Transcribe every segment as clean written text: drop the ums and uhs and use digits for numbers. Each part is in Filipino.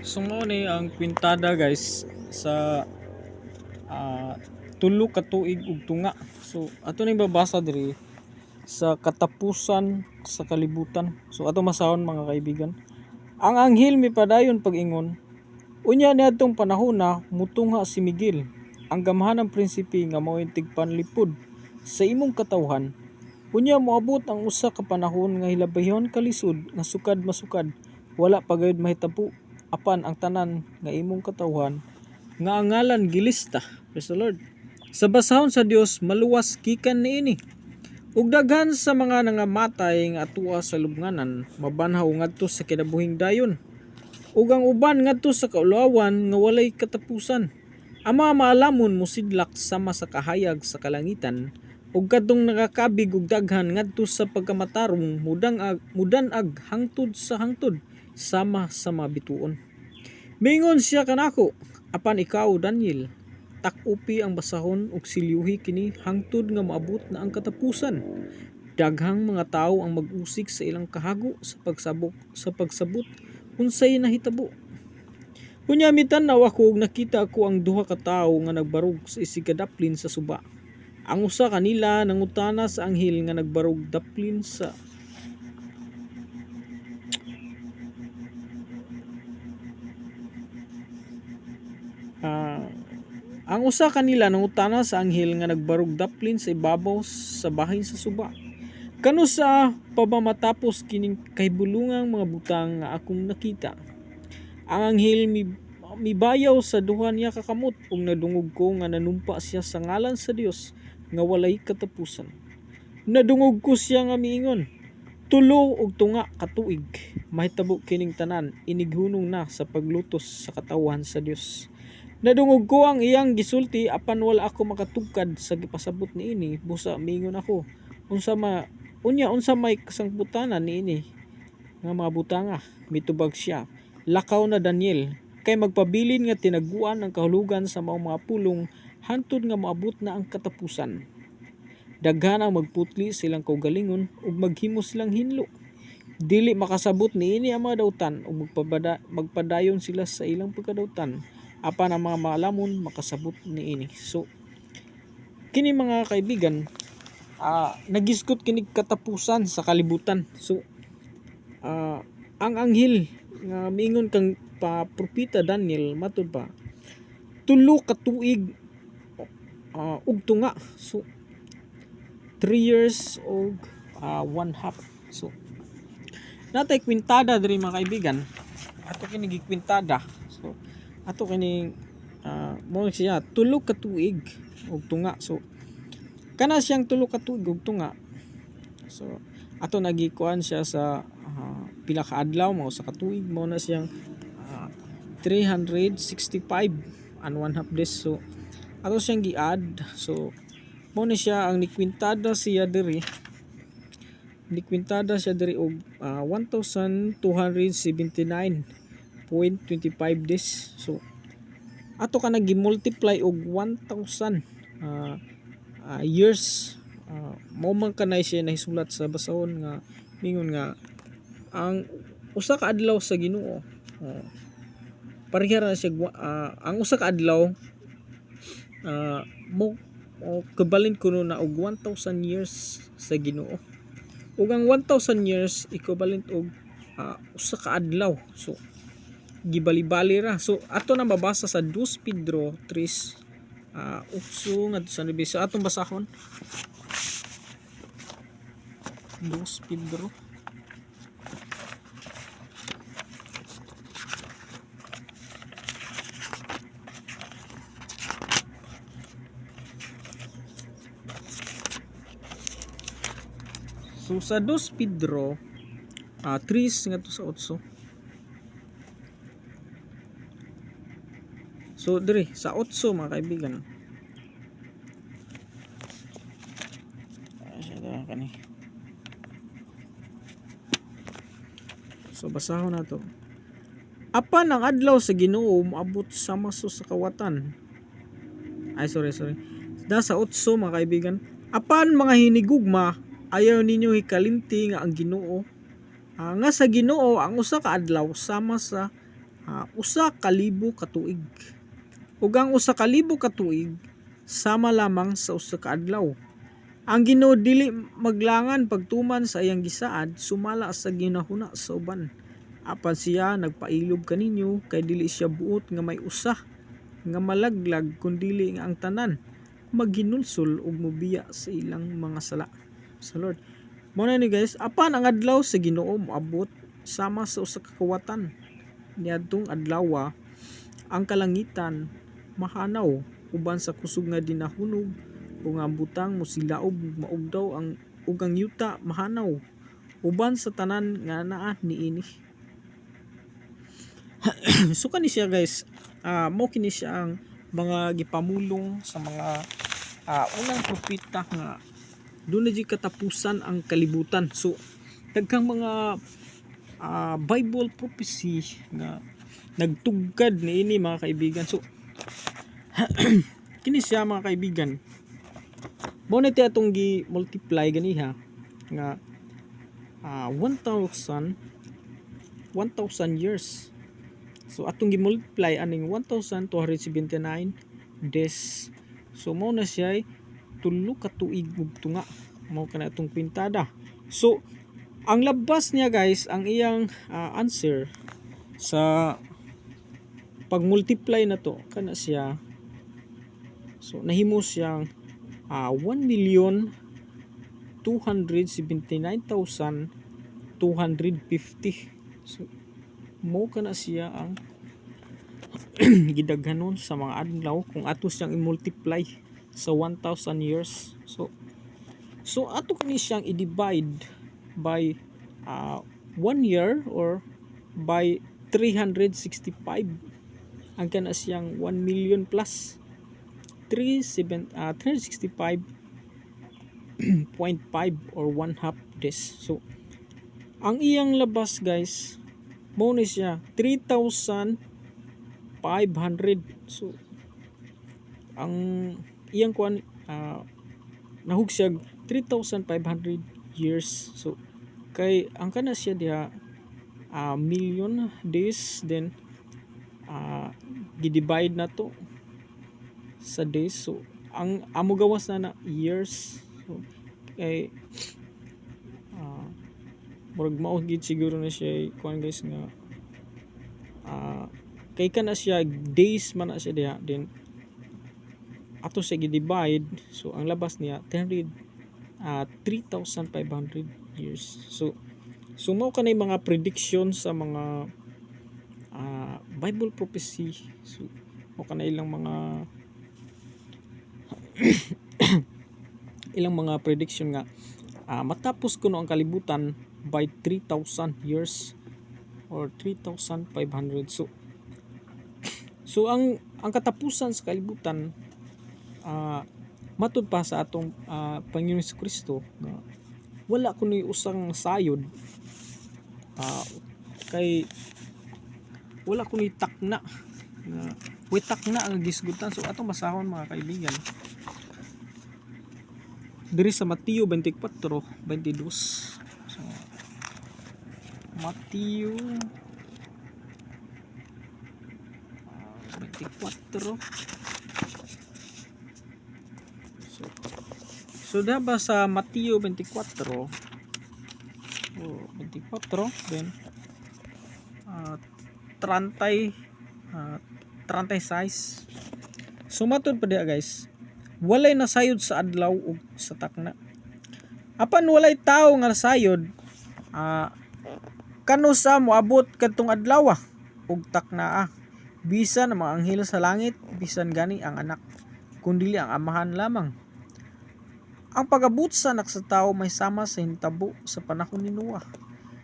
So mao ni ang kwintada guys sa ah, tulo ka tuig ug tunga. So ato ning babasa diri sa katapusan sa kalibutan. So ato masahon mga kaibigan. Ang anghel mipadayon pag-ingon, unya niadtong panahon na mutungha si Miguel, ang gamhanang prinsipe nga mao'y tigpanlipod sa imong katawhan. Unya moabot ang usa ka panahon nga hilabayhon kalisod nga sukad masukad, wala pa gayud mahitabo apan ang tanan nga imong katawhan nga ang ngalan gilista. Praise the Lord. Sa basahon sa Dios maluwas gikan niini. Ug daghan sa mga nangamatay nga atua sa lubnganan mabanhaw ngadto sa kinabuhing dayon. Ug ang uban ngadto sa kaulawan nga walay katapusan. Ang mga maalamon mosidlak sama sa kahayag sa kalangitan ug kadtong nakakabig og daghan ngadto sa pagkamatarong mudanag hangtod sa hangtod sama sa mga bituon. Mingon siya kanako, apan ikaw Daniel, tak-upi ang basahon ug silyuhi kini hangtod nga maabot na ang katapusan. Daghang mga tawo ang mag-usik sa ilang kahago sa pagsabot unsay nahitabo. Unya mitanaw ako ug nakita ko ang duha ka tawo nga nagbarog sa isigadaplin sa suba. Ang usa kanila nangutana sa anghel nga nagbarog daplin sa ah, ang usa kanila nangutana sa anghel nga nagbarog daplin sa ibabaw sa bahin sa suba. Kano sa pamamatapos kining kahibulungang mga butang nga akong nakita. Ang anghel mibayaw sa duha niya kakamot ug nadungog ko nga nanumpa siya sa ngalan sa Dios nga walay katapusan. Nadungog ko siya nga miingon, tulo ug tunga ka tuig mahitabo kining tanan inighunong na sa paglutos sa katawan sa Dios. Nadungog ko ang iyang gisulti apan wala ako makatugkad sa gipasabot niini busa miingon ako unsa may kasangputanan niini nga mga butanga. Mitubag siya, lakaw na Daniel, kay magpabilin nga tinaguan ang kahulugan sa mga pulong hantod nga maabot na ang katapusan. Daghan ang magputli silang kaugalingon ug maghimo silang hinlo. Dili makasabot niini ang mga dawtan ug magpadayon sila sa ilang pagkadawtan apan ang mga maalamon makasabot niini. So kini mga kaibigan, nagisgot kini katapusan sa kalibutan. So ang anghel nga miingon kang propeta Daniel matud pa tulo ka tuig ug tunga. So 3 years ug 1/2. So natay kwintada diri mga kaibigan. Ato kini gikwintada. So ato kini mo siya tulo ka tuig ug tunga. So kana siyang tulo ka tuig ug tunga. So ato nagikuan siya sa pila ka adlaw mao sa katuig mao na siyang 365 and 1/2 days. So ato siyang gi-add. So mao ni siya ang nikwintada siya diri og 1279.25 days. So ato ka nag-multiply og 1000 years, mao man kanay siya nahisulat sa basahon nga mingon nga ang usa ka adlaw sa Ginoo pareha ra siya ang usa ka adlaw mo kabalin kuno na og 1000 years sa Ginoo. Ug ang 1000 years equivalent og usa ka adlaw. So gibali-bali ra. So ato na mabasa sa 2 Pedro 3 8 ngadto sa 9. So atong basahon 2 Pedro So sa 2 Pedro 3 ngadto sa 8. So diri sa 8 mga kaibigan. Kani. So basahon nato. Apan ang adlaw sa Ginoo moabot sama sa kawatan. Sorry. Sa 8 mga kaibigan. Apan mga hinigugma, ayaw ninyo hikalimti nga ang Ginoo nga sa Ginoo ang usa ka adlaw sama sa usa ka libo ka tuig. Ug ang usa ka libo ka tuig sama lamang sa usa ka adlaw. Ang Ginoo dili maglangan pagtuman sa iyang gisaad, sumala sa ginahuna sa uban. Apan siya nagpailob kaninyo kay dili siya buot nga may usa nga malaglag kundili nga ang tanan maghinulsol ug mobiya sa ilang mga sala sa Lord. Mao na ni guys, apan ang adlaw sa Ginoo moabot sama sa usa ka kawatan. Niadtong adlaw ang kalangitan mahanaw uban sa kusog nga dinahunog ug ang butang mosilaob maugdaw ang ug ang yuta mahanaw uban sa tanan nga naa niini. So kani siya guys, mo kini siya ang mga gipamulong sa mga unang propeta nga doon na di katapusan ang kalibutan. So daghang mga Bible prophecy nga nagtugkad niini mga kaibigan. So kini siya mga kaibigan, mo na ti atong gi-multiply ganiha nga 1,000 years. So atong gi-multiply aning 1,279 days. So mao na siya tulo ka tuig ug tunga. Mao kana atong pintada. So ang labas niya guys, ang iyang answer sa pag-multiply na to kana siya. So nahimo siyang 1,279,250. So mo kana siya ang gidaghanon sa mga adlaw kung ato siyang i-multiply sa 1,000 years. So ato kini siyang i-divide by 1 year or by 365. Ang kana siyang 1 million plus 365.5 or 1/2 days. So ang iyang labas guys, mo ni siya 3,500. So ang iyang kuan nahugsag 3,500 years. So kay ang kana siya diha million days, then gi-divide na to sa days. So ang amo gawas na years. So kay murag mao gid siguro na siya kuan guys nga kay kana siya days man na siya diha, then ato siya gi-divide. So ang labas niya 3,500 years. So mao kanay mga prediction sa mga Bible prophecy. So mao kanay ilang mga ilang mga prediction nga matapos kuno ang kalibutan by 3,000 years or 3,500. So ang katapusan sa kalibutan matud pa sa atong Panginoon Kristo na wala kuno usang sayod, kay wala kuno takna na takna ang gisgutan. So atong basahon mga kaibigan diri sa Mateo 24:22. So Mateo 24. So daba sa Mateo 24 then 36. So matud pa diha guys, walay nasayod sa adlaw ug sa takna. Apan walay tawo nga nasayod kano sa moabot kadtong adlaw ug takna bisan ang mga anghel sa langit, bisan gani ang anak, kundi ang amahan lamang. Ang pag-abot sa anak sa tao may sama sa hintabo sa panahon ni Noah,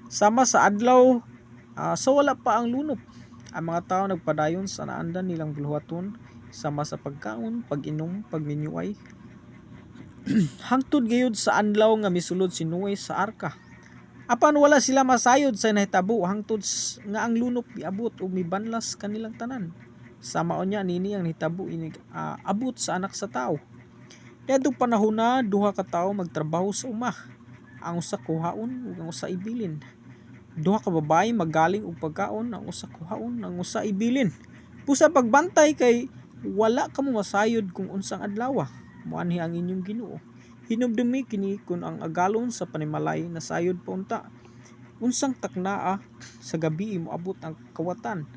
sama sa adlaw sa wala pa ang lunop. Ang mga tao nagpadayon sa naandan nilang buluhaton, sama sa pagkaon, pag-inom, pagninyuay. Hangtod gayud sa adlaw nga misulod si Noe sa arka. Apan wala sila masayod sa nahitabo hangtod nga ang lunop miabot ug mibanlas kanilang tanan. Sama unya nini ang nahitabo ini abot sa anak sa tao. Kadtong panahon duha ka tawo magtrabaho sa umah, ang usa kuhaon ug ang usa ibilin. Duha ka babae magaling og pagkaon, ang usa kuhaon, ang usa ibilin. Pusa pagbantay kay wala ka mo masayod kung unsang adlaw. Moanhi ang inyong Ginoo. Hinumdumi kini kun ang agalon sa panimalay nasayod pa unta. Unsang taknaa sa gabi moabot ang kawatan.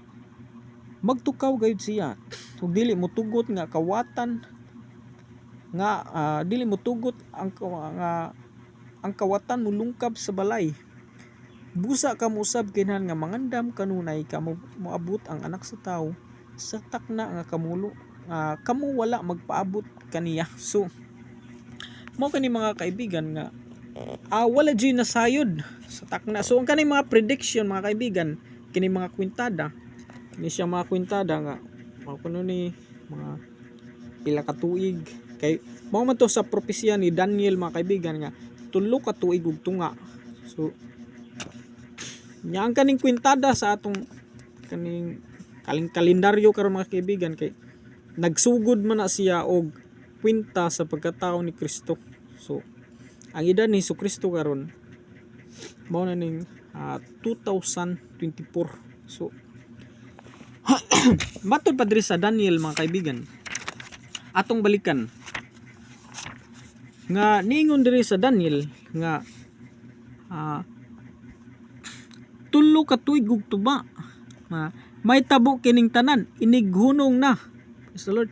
Magtukaw gayud siya. Ug dili mo tugot nga kawatan nga dili mo tugot ang kawatan mulungkab sa balay. Busa ka mo usab kinahanglan nga mangandam kanunay kamo moabot ang anak sa tawo sa takna nga kamo wala magpaabot kaniya. So mao kani mga kaibigan nga wala jud nasayod sa takna. So ang kani mga prediction mga kaibigan, kini mga kwintada, kini siya mga kwintada nga mao kuno ni mga pila ka tuig kay mao man to sa propesya ni Daniel mga kaibigan nga 3 ka tuig ug tunga. So nya ang kaning kwintada sa atong kaning kalendaryo karon mga kaibigan kay nagsugod man na siya og kwinta sa pagkatao ni Kristo. So ang edad ni Kristo karon mao na ning 2024. So matod pa diri sa Daniel mga kaibigan, atong balikan nga ningon diri sa Daniel nga 3 ka tuig ug tuba may tabo kining tanan, inighunong na. Praise the Lord.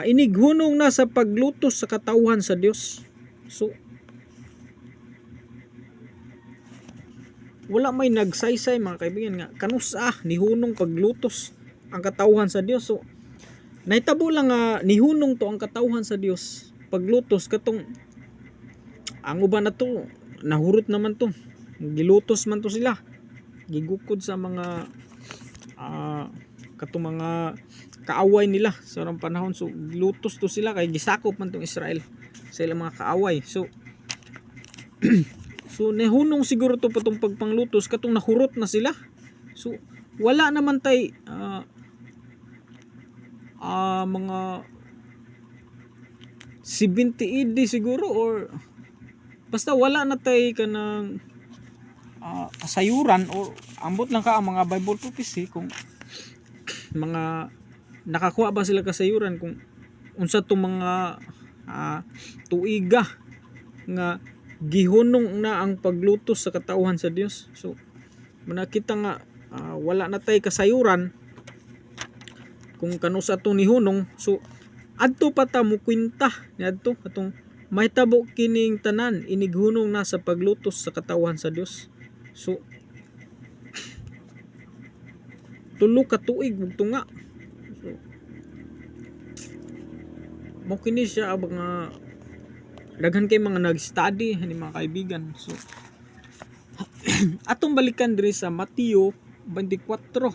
Inighunong na sa paglutos sa katawhan sa Dios. So wala may nagsaysay mga kaibigan nga kanusa nihunong paglutos ang katawhan sa Dios. So nahitabo lang nga nihunong to ang katawhan sa Dios paglutos katong ang uban na to nahurot naman to, gilutos man to sila, gigukod sa mga katong mga kaaway nila sa orang panahon. So gilutos to sila kay gisakop man tong Israel sa ilang mga kaaway. So so nahunong siguro to patong pagpanglutos katong nahurot na sila. So wala naman tay mga 70 AD siguro or basta wala na tay kanang kasayuran or ambot lang ka ang mga Bible prophecy kung mga nakakuha ba sila kasayuran kung unsa to mga tuiga nga gihunong na ang paglutos sa katawhan sa Dios. So manakita nga wala na tay kasayuran kung kanusa to ni hunong. So adto pa ta mo kwinta niadto atong mahitabo kining tanan inighunong na sa paglutos sa katawhan sa Dios. So 3 ka tuig ug tunga. So mo kini siya mga daghan kay mga nag-study ani mga kaibigan. So atong balikan diri sa Mateo 24.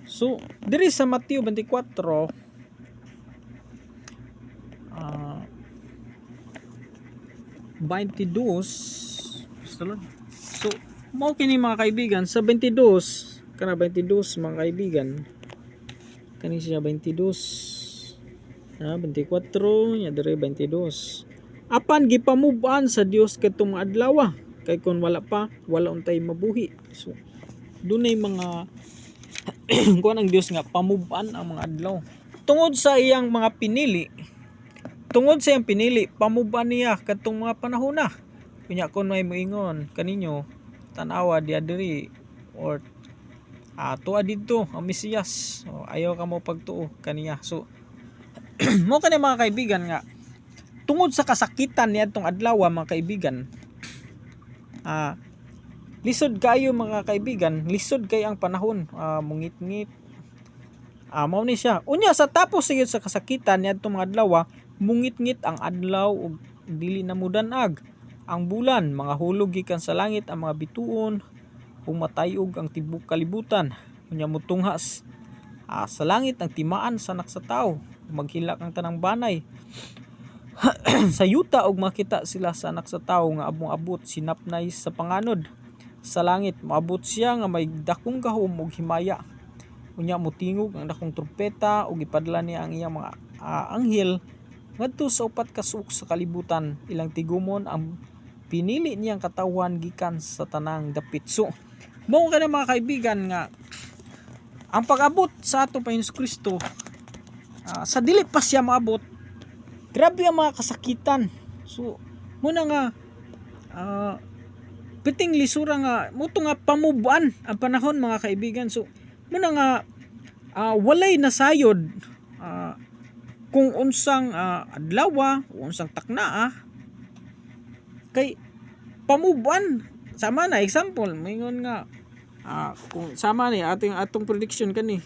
So diri sa Mateo 24 22. So mao kini mga kaibigan sa 22 kana 22 mga kaibigan, kani siya 22 24 nya dire 22. Apan gipamuban sa Dios kadtong mga adlaw kay kun wala pa wala untay mabuhi. So dunay mga kuan ang Dios nga pamuban ang mga adlaw tungod sa iyang mga pinili. Tungod sa iyang pinili pamuban niya kadtong mga panahon na. Kunya kun may moingon kaninyo tan-awa diha diri or tuwa didto ang Mesiyas, so, ayaw ka mo pagtuo kaniya. So mo kani mga kaibigan nga tungod sa kasakitan niadtong adlaw mga kaibigan, lisod kayo mga kaibigan, lisod kay ang panahon, mungit-ngit. Mao ni siya. Unya sa tapos sigid sa kasakitan niadtong mga adlaw, mungit-ngit ang adlaw ug dili na mudanag ang bulan, mga hulog gikan sa langit ang mga bituon, pumatayog ang tibok kalibutan. Unya mutunghas sa langit ang timaan sa anak sa tawo, maghilak ang tanang banay sa yuta og makita sila sa anak sa tawo nga abong-abot sinapnay sa panganod sa langit. Maabot siya nga may dakong gahom ug himaya. Unya motingog ang dakong trumpeta ug ipadala niya ang iyang mga anghel ngadto sa upat ka suok sa kalibutan. Ilang tigumon ang pinili niyang katawan gikan sa tanang dapit. So mao kana mga kaibigan nga ang pag-abot sa ato pa Hesus Kristo, sa dili pa siya maabot, grabe ang mga kasakitan. So muna nga piting lisura nga moto nga pamubuan ang panahon mga kaibigan. So muna nga walay nasayod kung unsang adlaw, unsang taknaa kay pamubuan. Sama na example mingon nga kung sama ni atong prediction kani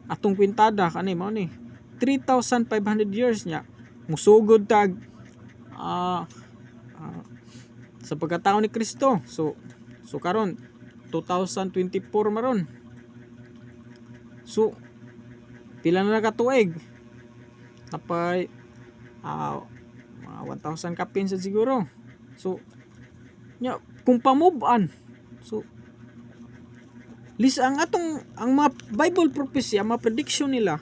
atong pintada kani mao ni 3,500 years nya musugod tag sa pagkatao ni Kristo. So karon 2024 maron. So pila na katuig? Tapay 1,000 kapin sa siguro. So nya kung pamuban, so ang mga Bible prophecy, ang mga prediction nila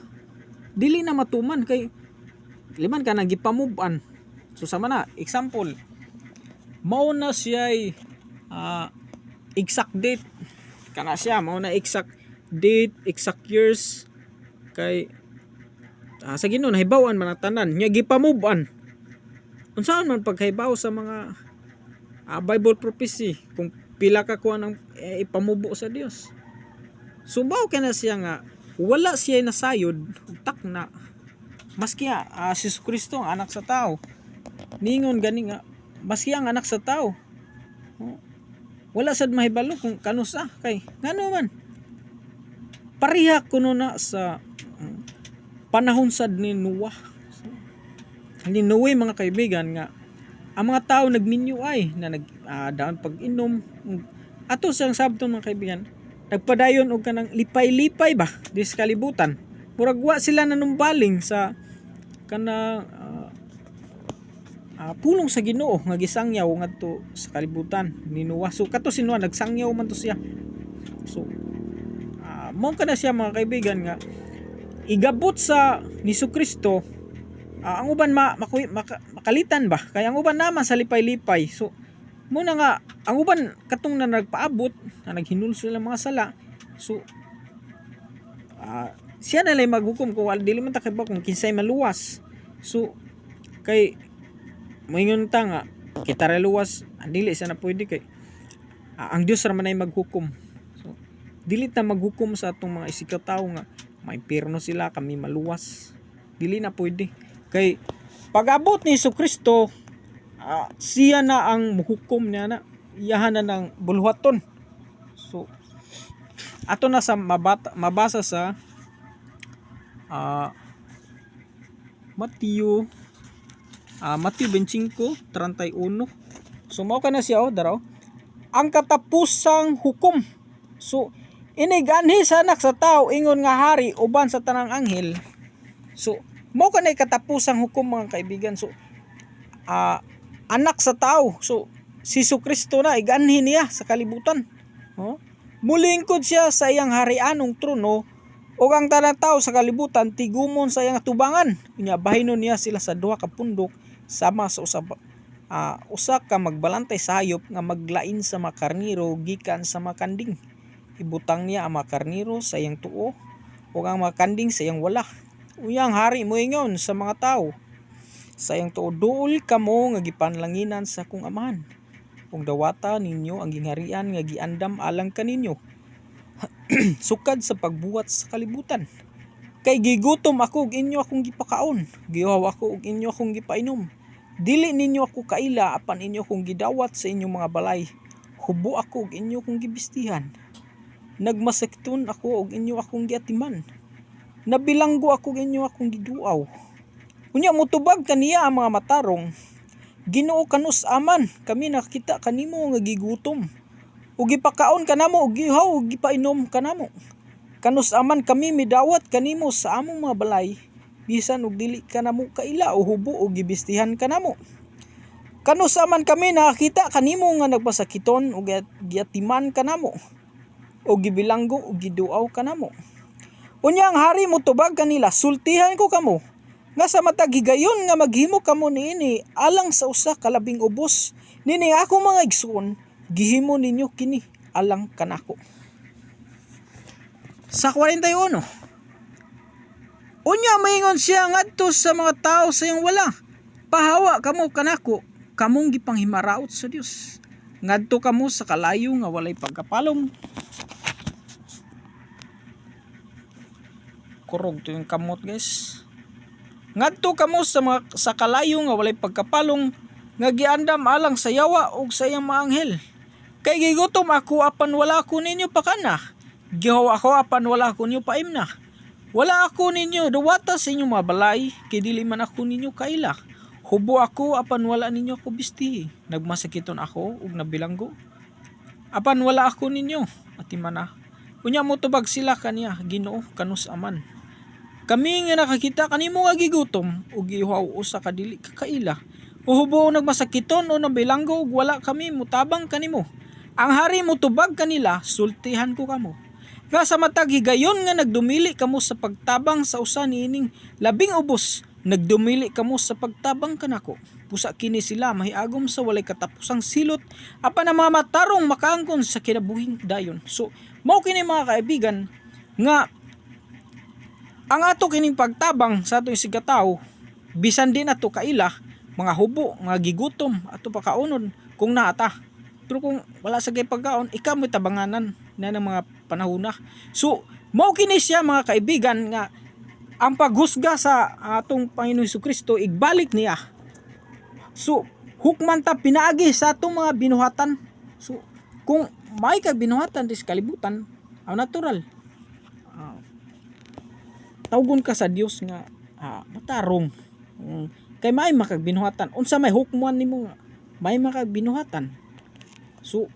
dili na matuman kay liman ka nagipamuban. So sama na example mao na siya exact date kana siya, mao na exact date, exact years kay sa Ginoo nahibaw-an man ang tanan nya gipamuban. Unsaon man paghibaw sa mga Bible prophecy kung pila ka kuan ang ipamubo sa Dios. Subaw kana siya nga wala siya nasayod utak na maski si Kristo ang anak sa tao. Ningon gani nga maski ang anak sa tao wala sad mahibalo kung kanusa kay ngano man pareha kuno na sa panahon sad ni Noah. Ni Noe mga kaibigan nga ang mga tao nagminyo ay na daan pag-inom ato sang sabton mga kaibigan nagpadayon og kanang lipay-lipay ba dis kalibutan. Murag wa sila nanumbaling sa kanang pulong sa Ginoo nga gisangyaw ngadto sa kalibutan ni Noah. So kato si Noah nagsangyaw man to siya. So mao kada siya mga kaibigan nga igabot sa ni Kristo. Ang uban makalitan ba kay ang uban naman sa lipay-lipay. So muna nga ang uban katong na nagpaabot na naghinulso sila mga sala. So siya na lang maghukom kung dili man ta kay ba kung kinsay maluwas. So kay moingon ta nga kita ra luwas dili siya na pwede kay ang Dios ra man ay maghukom. So dili ta maghukom sa atong mga isikaw tawo nga maimpierno sila kami maluwas. Dili na pwede. Kay pag-abot ni Kristo siya na ang muhukom niya na iyahan na ng bulwaton. So ato na sa mabasa sa Matthew 25:31. So mao kana siya daraw ang katapusang hukom. So iniganhi sa anak sa tao ingon nga hari uban sa tanang anghel. So mao kanay katapusang hukom mga kaibigan. So anak sa tao. So si Kristo na iganhi niya sa kalibutan. Mulingkod siya sa iyang harianong trono ug ang tanang tao sa kalibutan tigumon sa iyang atubangan. Unya bahinon niya sila sa duha ka pundok sama sa usa ka magbalantay sa hayop nga maglain sa mga karniro gikan sa mga kanding. Ibutang niya ang mga karniro sa iyang tuo ug ang mga kanding sa iyang wala. Uyang hari moingon sa mga tao sa iyang tuo, duol kamo nga gipanlanginan sa akong amahan. Ug dawata ninyo ang gingharian nga giandam alang kaninyo. Sukad sa pagbuhat sa kalibutan. Kay gigutom ako ug inyo akong gipakaon, giuhaw ako ug inyo akong gipainom. Dili ninyo ako kaila apan inyo akong gidawat sa inyong mga balay. Hubo ako ug inyo akong gibistihan. Nagmasakton ako ug inyo akong giatiman. Nabilanggo ako ug inyo akong giduaw. Unya motubag kaniya ang mga matarong. Ginoo kanus aman kami nakita kanimo nga gigutom. Ug gipakaon kanamo ug giuhaw ug gipainom kanamo. Kanus aman kami midawat kanimo sa among mga balay bisan og dili kanamo kaila o hubo og gibistihan kanamo. Kanus aman kami nakakita kanimo nga nagpasakiton ug giatiman kanamo o gibilanggo ug giduaw kanamo. Unya ang hari motubag kanila, sultihan ko kamo nga sa matag higayon nga maghimo kamo niini alang sa usa ka labing ubos Nini ako mga igsoon, gihimo ninyo kini alang kanako. Sa 41, unya maingon siya ngadto sa mga tao sa iyang wala, pahawa kamo kanako, kamong gipanghimaraot sa Dios. Ngadto kamo sa kalayo nga walay pagkapalong. Kurog to yung kamot, guys. Ngadto kamo sa kalayo nga walay pagkapalong, nga giandam alang sa yawa ug sa iyang mga anghel. Kay gigutom ako apan wala ko ninyo pakana. Gihaw ako apan wala ko ninyo paimna. Wala ako ninyo duwata sa inyong mga balay, kay dili man ako ninyo kaila. Hubo ako apan wala ninyo ako bistihi. Nagmasakiton ako ug nabilanggo. Apan wala ako ninyo atimana. Unya mo tubag sila kaniya, Ginoo kanus aman. Kami nga nakakita kanimo nga gigutom ug gihaw usa ka dili ka kaila. Uhubo nagmasakiton o nabilanggo ug wala kami mutabang kanimo. Ang hari mo tubag kanila, sultihan ko kamo. Nga sa matag higayon nga nagdumili kamo sa pagtabang sa usa niining labing ubos, nagdumili kamo sa pagtabang kanako. Pusa kini sila mahiagom sa walay katapusang silot, apan ang mga matarong makaangkon sa kinabuhing dayon. So, mao kini mga kaibigan nga ang ato kining pagtabang sa atong sigataw, bisan din ato kaila, mga hubo, mga gigutom, ato pakaonon kung naata. Pero kung wala sa pagkaon, ikaw mo'y tabanganan na ng mga panahuna. So, mao kini siya mga kaibigan nga ang paghusga sa atong Panginoon Jesucristo igbalik niya. So, hukman ta pinaagi sa atong mga binuhatan. So, kung may kag binuhatan dis kalibutan, ang natural. Tawgon ka sa Dios nga matarong. Kay may makagbinuhatan. Unsa may hukman nimo nga may makagbinuhatan. So,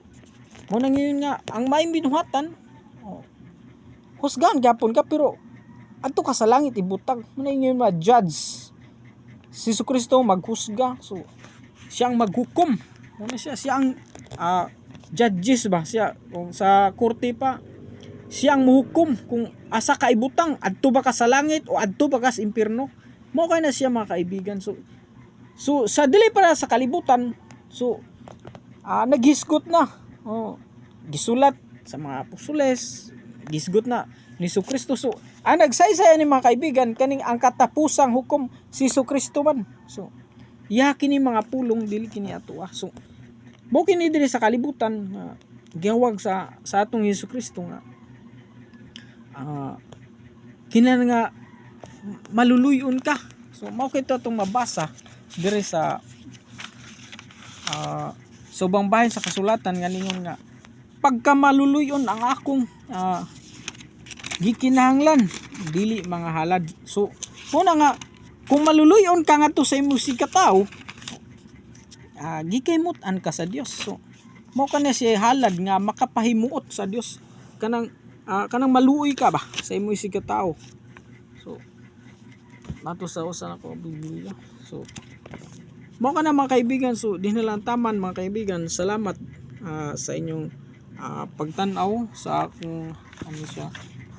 mo nang yun nga ang may binuhatan, husgahan gyapon ka pero adto ka sa langit ibutang. Mo nang yun ma-judge. Si Jesucristo maghusga. So, siyang maghukom. Mo na siya ang judges ba siya kung sa korte pa. Siyang muhukom kung asa ka ibutang, adto ba ka sa langit o adto ba ka sa impyerno. Mo kay na siya mga kaibigan. So sa dili para sa kalibutan, so naghisgot na. Gisulat sa mga apostoles, gisgot na ni Jesucristo. So ang nagsaysay ni mga kaibigan kaning ang katapusang hukom si Jesucristo man. So iya kini mga pulong dili kini ato. So mo kini diri sa kalibutan gihawag sa atong Jesucristo nga kinan nga maluluyon ka. So mao kito itong mabasa dire sa subang bahin sa kasulatan nga ningon nga pagka maluluyon ang akong gikinahanglan dili mga halad. So una nga kung maluluyon ka nga to sa imong sigataw, gikaymutan ka sa Dios. So mao kana siya halad nga makapahimuot sa Dios kanang maluoy ka ba sa imong sigataw. So nato sa usa na ko Biblia. So mao kana mga kaibigan. So di na lang taman mga kaibigan. Salamat sa inyong pagtan-aw sa akong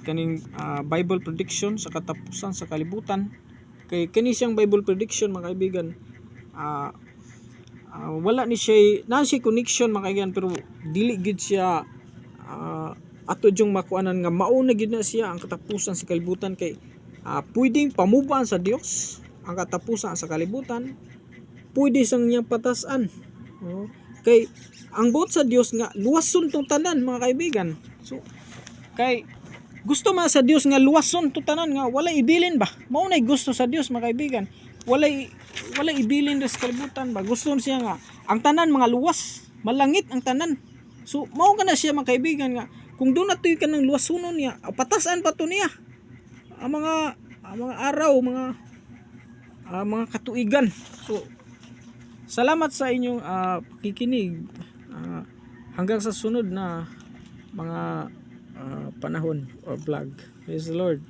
kaning Bible prediction sa katapusan sa kalibutan. Kay kini siyang Bible prediction mga kaibigan. Wala ni siya na siya connection mga kaibigan pero dili gid siya ato jung makuanan nga mauna gid na siya ang katapusan sa kalibutan. Kay pwedeng pamubaan sa Dios ang katapusan sa kalibutan, pwede sang niyang patasan. Kay ang buot sa Dios nga luwason tong tanan mga kaibigan. So kay gusto man sa Dios nga luwason tong tanan nga wala ibilin ba. Mao nay gusto sa Dios mga kaibigan. Wala ibilin sa kalibutan ba. Gusto siya nga ang tanan mga luwas, malangit ang tanan. So mao kana siya mga kaibigan nga kung doon natoy ka ng luwasunon niya, patasan pa to niya ang mga araw, mga katuigan. So salamat sa inyong pakikinig hanggang sa sunod na mga panahon or vlog. Praise the Lord.